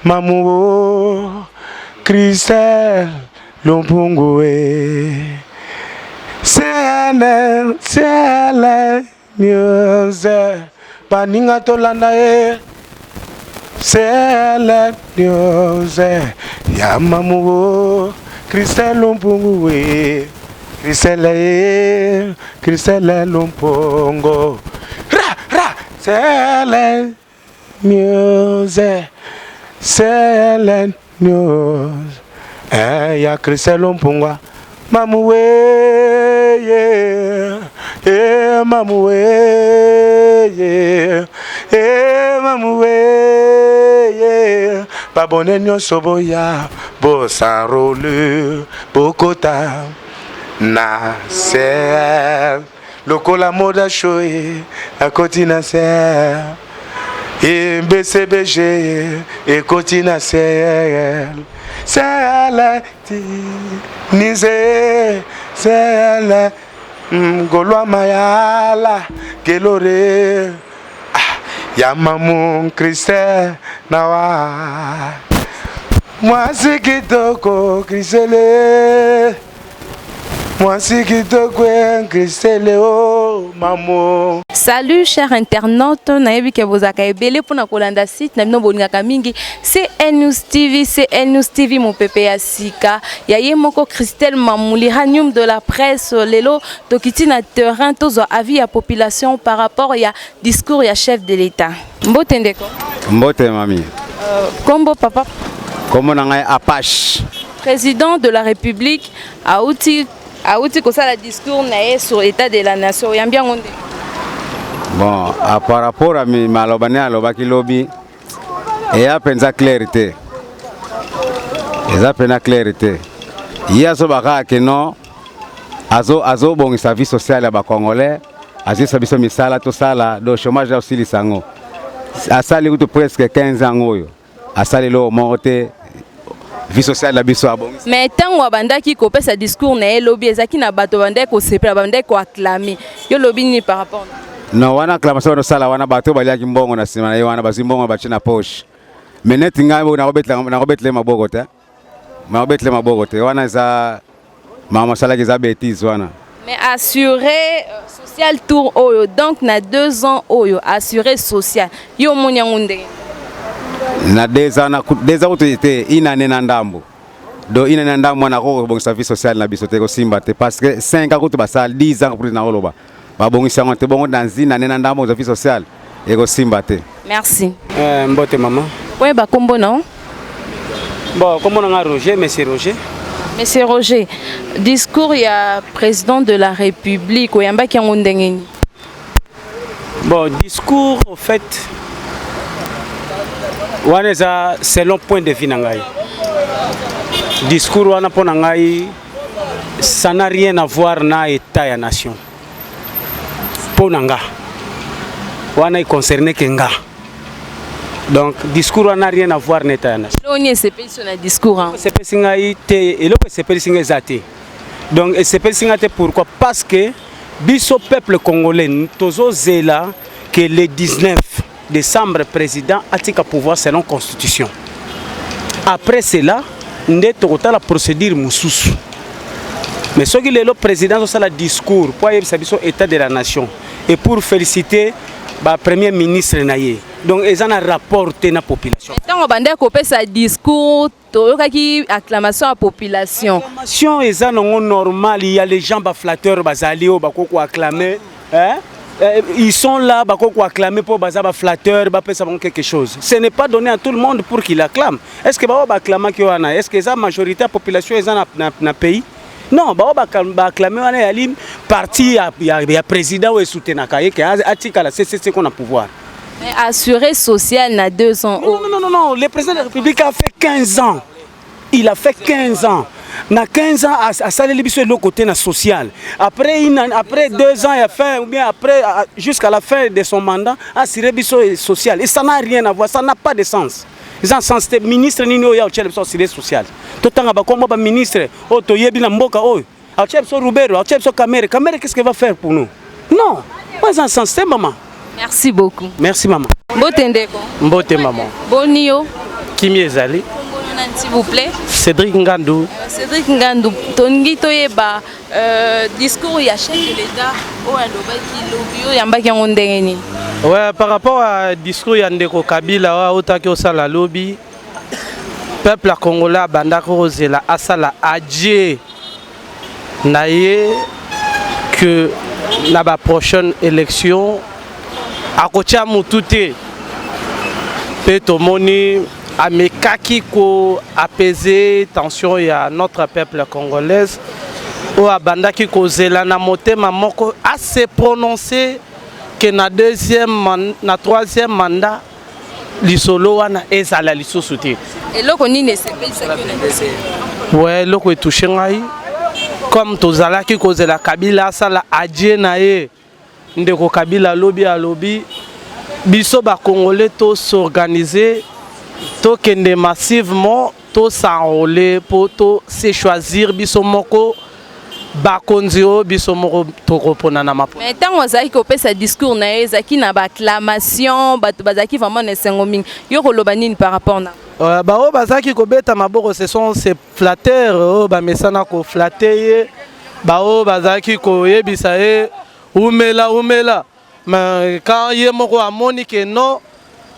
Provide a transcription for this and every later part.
Mamu Christelle Lumpungue CNN News Paninga Tolanda CNN News Ya Mamu Christelle Lumpungue Christelle Lumpungo CNN News CNN News ya Christelle Lumpungwa Mamuwe Mamuwe Mamuwe Babone nyonso boya bosarole bokota na ser lokola moda shoye akotina ser et BCBG et Cotina CL CL Nizé CL Goloa Mayala Gelore Yamamun Christelle Nawa Moi c'est Kitoko Christelle Moi c'est Kitoko Christelle oh maman. Salut chers internautes, nayebi ke bozaka ebele pona kolanda site na bino boningaka mingi CN News TV, CN News TV mon pepe ya sika ya ye moko Christelle Mamuli Ranium de la presse lelo tokiti na terrain tozo avis ya population par rapport ya discours ya chef de l'État. Mbote ndeko. Mbote mami. Kombo papa. Kombo na ngai Apache. Président de la République Aouti kosa la discours na sur l'état de la nation yambia ngonde. Bon, par rapport à mi malobane alobaki lobi et a penza clarté. Eza clarté. Yazo baka ke non azo bon service social ya ba congolais, azo service misala to sala do chômage aussi lisango. Asali kutu presque 15 ans oyo. Asali lo monte vie sociale la biso abongi. Mais tant wabandaki ko pesa discours na lobby ezaki na bato bandai ko sepela bandai ko acclamer. Yo lobby ni par rapport. Non, wana acclamation no sala wana bato baliaki mbongo na sima na yo wana bazimbongo bachi na poche. Mais net ngai na robetle maboko te. Ma robetle maboko te. Wana za mama sala ki za bêtise wana. Mais assurer social tour oyo donc na 2 ans oyo assurer social. Yo munyangunde. Na 2 ans utoite inane na ndambo. Do inane ndambo na ko bon service social na biso te ko simba te parce que 5 ans kutu basal 10 ans pour na oloba. Ba bon isango te bon dans inane na ndambo service social e ko simba te. Merci. Mbote maman. Ouais ba kombo non? Bon, comment on a Roger, monsieur Roger? Monsieur Roger, discours ya président de la République oyamba ki ngondengeni. Bon, discours au fait Waneza selon point de vue nangai. Discours wana pona ngai ça n'a rien à voir na état ya nation. Ponanga. Wana est concerné que nga. Donc discours wana n'a rien à voir na état ya nation. Loni CP sur le discours hein. CP singai te eloko CP singai zate. Donc CP singai te pourquoi parce que biso peuple congolais tozo zela que le 19 décembre, président a tika pouvoir selon constitution. Après cela, nous avons la procédure moussous. Mais ce qui est le président a le discours pour l'état de la nation et pour féliciter le premier ministre naïe. Donc ils ont rapporté la population. Tant on bande copier sa discours, qui acclamation à la population. Acclamation est normal. Il y a les gens flatteurs bazali au bako acclamer. Ils sont là pour acclamer pour bazaba flatteur, quelque chose. Ce n'est pas donné à tout le monde pour qu'il acclame. Est-ce que baba acclame qui wana? Est-ce que la majorité de la population est dans le pays? Non, baba acclamer wana yalim parti ya président ou soutenaka que atika la CCC qu'on a pouvoir. Mais assurer social na 2 ans. Non, le président de la République a fait 15 ans. Il a fait 15 ans. Na 15 ans à saler le côté social. Après 2 ans il a fait ou bien après jusqu'à la fin de son mandat assurer biso social. Et ça n'a rien à voir, ça n'a pas de sens. Ils ont sens de ministre nino ya chef social. Tout temps ba comme ba ministre o to yebi na mboka o. A chef so Rubero, a chef so Camere qu'est-ce qu'il va faire pour nous? Non, pas en sens maman. Merci beaucoup. Merci maman. Mbote ndeko. Mbote maman. Bonio. Kimi ezali. S'il vous plaît. Cédric Ngandou. Cédric Ngandou, tongi toyeba discours ya chef de l'État au alobaki lobby yambaki yango ndenge ni. Ouais, par rapport à discours ya ndeko Kabila otaki osala lobby, peuple congolais bandako ozela asala adie naye que na ba prochaine élection akotia mututé pe tomoni amekaki ko apaiser tension ya notre peuple congolais o abandaki ko zela na motema moko a se prononcer que na troisième mandat lisolo wana ezala lisusu te. Eloko nini sepelisa ki ouais eloko etouche ngai comme tozalaki ko zela Kabila asala adie na ye ndeko Kabila alobi biso ba congolais to s'organiser to kende massivement to s'enrôler pour to se choisir biso moko bakonzio biso moko to kopona na mapo. Mais tant ozaki ko pesa discours na ezaki na acclamation bato bazaki vraiment na sengo mingi yo koloba nini par rapport na ba o bazaki ko beta maboko ce sont ces flatteurs o ba mesana ko flatter ba o bazaki ko yebisa e umela mais quand ye moko amoni que non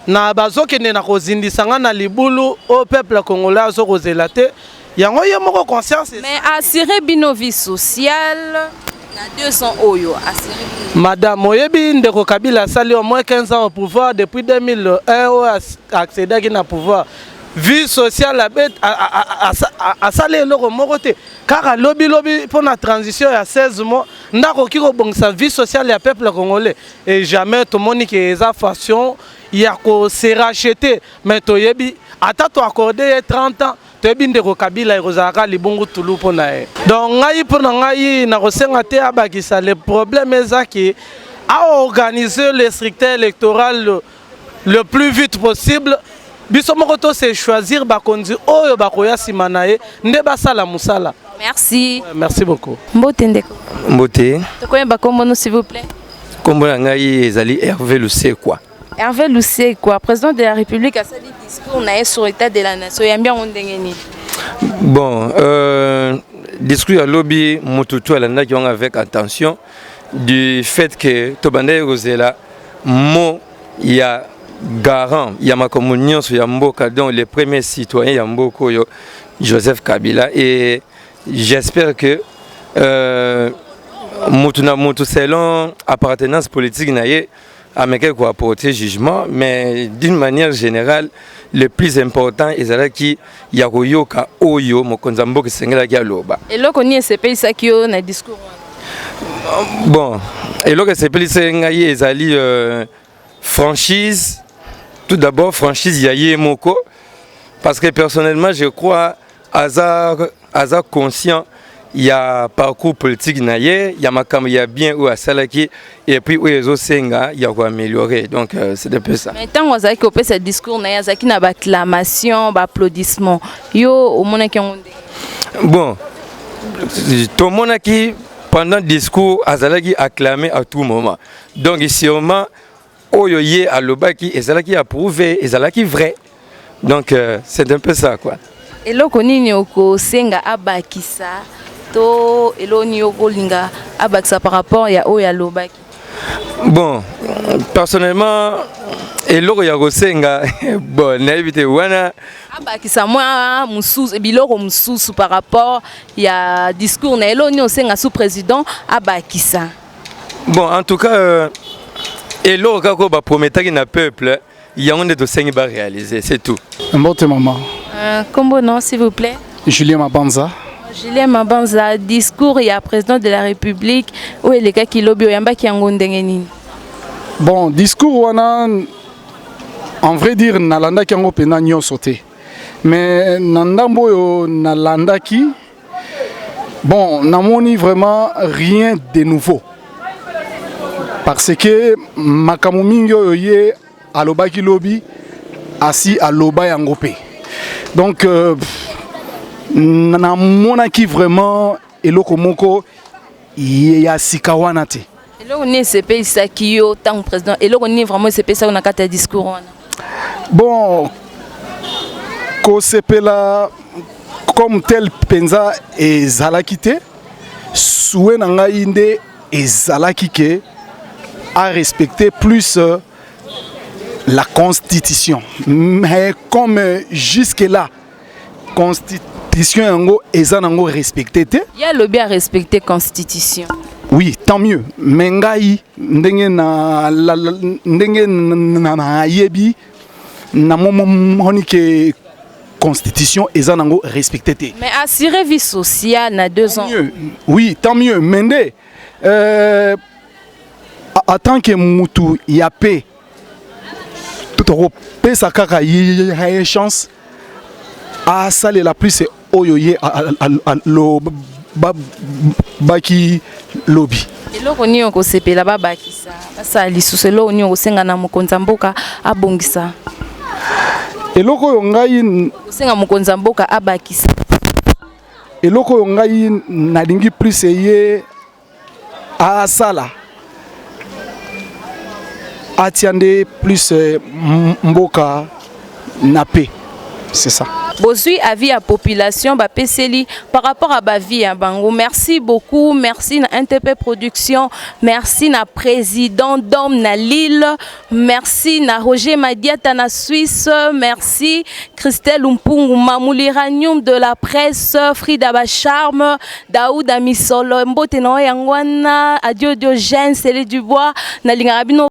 na bazokende na kozindisanga na libulu au peuple congolais azokozela te yango ye moko conscience. Mais assurer bino vie sociale na 200 oyo assurer madame oyebi ndeko Kabila sali au moins 15 ans au pouvoir depuis 2001 o accédaki na pouvoir vie sociale a sali eloko moko te kaka lobi pour la transition ya 16 mois ndako kiko bongisa vie sociale ya peuple congolais et jamais tout monde qui est à façon il y a ko se racheter mais toyebi ata to accorder 30 ans toyebi ndeko Kabila ekozaka libungu tulu pona e donc ngai pour ngai na kosenga te abakisa le problème ezaki à organiser le scrutin électoral le plus vite possible. Biso moko to se choisir bakonzi oyo bakoya sima na ye nde basala musala. Merci. Ouais, merci beaucoup. Mbote ndeko. Mbote. Tokoyeba kombono s'il vous plaît. Kombo ngai ezali Hervé Lusekwa. Hervé Lusekwa, président de la République a sali discours na sur l'état de la nation yambia ndenge ni. Bon, discours ya lobby mututu alandaki on avec attention du fait que tobanda rozela mo ya garant ya ma communion sur Yamboka donc les premiers citoyens Yamboko yo Joseph Kabila et j'espère que mutu selon appartenance politique naie américain quoi apporter jugement mais d'une manière générale le plus important est qui yakoyoka oyo mokonza mboka sengela ki aloba eloko ni sepelisa ki yo na discours bon eloko sepelisa ngai ezali franchise. Tout d'abord, franchise Yaye Moko, parce que personnellement, je crois, hasard conscient, il y a parcours politique naïe, il y a makam, il y a bien ou à Salaki, et puis où les autres senga, il y a quoi améliorer. Donc c'est un peu ça. Mais tant que vous avez ce discours, naïe, zaki na acclamation, applaudissement. Yo, au monde qui ont. Bon, tout le monde qui pendant le discours, Azalaki acclamé à tout moment. Donc ici au moment oyo ye alobaki ezalaki approuvé ezalaki vrai donc c'est un peu ça quoi. Eloko nini oko senga abakisa to eloni oko linga abakisa par rapport ya oyo alobaki. Bon personnellement eloko ya kosenga bon na éviter wana abakisa moi mususu biloko mususu par rapport ya discours na eloni osenga sous président abakisa. Bon en tout cas et là, quand on promet à peuple, il y a un de cinq va réaliser, c'est tout. Mbote maman. Combo non, s'il vous plaît. Julien Mabanza. Julien Mabanza, discours il y a président de la République où est le cas qui lobby yamba qui ngondengeni. Bon, discours wana en vrai dire nalanda ki ngo pena nyo sauté. Mais nandambo yo nalanda ki bon, namoni vraiment rien de nouveau. Parce que makamu mingi oyo ye alobaki lobby asi aloba yangope. Donc namonaki vraiment eloko moko ya sikawana te. Eloko ni sepelisa ki yo tant président eloko ni vraiment sepelisa na kata discours wana. Bon kosepela comme tel penza ezalaki te souhait na ngai nde ezalaki ke à respecter plus la constitution, mais comme jusque là constitution yango eza nango respecté te. Il y a le bien respecter constitution. Oui, tant mieux. Mais ngai ndenge na yebi na moni ke constitution eza nango respecté te. Mais assurer vie sociale na 2 ans. Mieux. Oui, tant mieux. Mende en tant que mutu ya paix tout pesa kaka y chance à saler la plus c'est oyoye lo baki lobby eloko nini okosepela babakisa basala lisusu eloko nini okosenga na mokonzi ya mboka abongisa eloko oyo ngai okosenga mokonzi ya mboka abakisa eloko oyo ngai nalingi plus ye asala atiande plus mboka na paix, c'est ça. Bozui avis à population ba peseli par rapport à ba vie à bango. Merci beaucoup, merci na NTP Production, merci na président Dom na Lille, merci na Roger Madiata na Suisse, merci Christelle Umpungu Mamuliranium de la presse, Frida Bacharme, Daouda Misolo, Mbote na Yangwana, Adio Diogène, Célé Dubois, na Lingarabino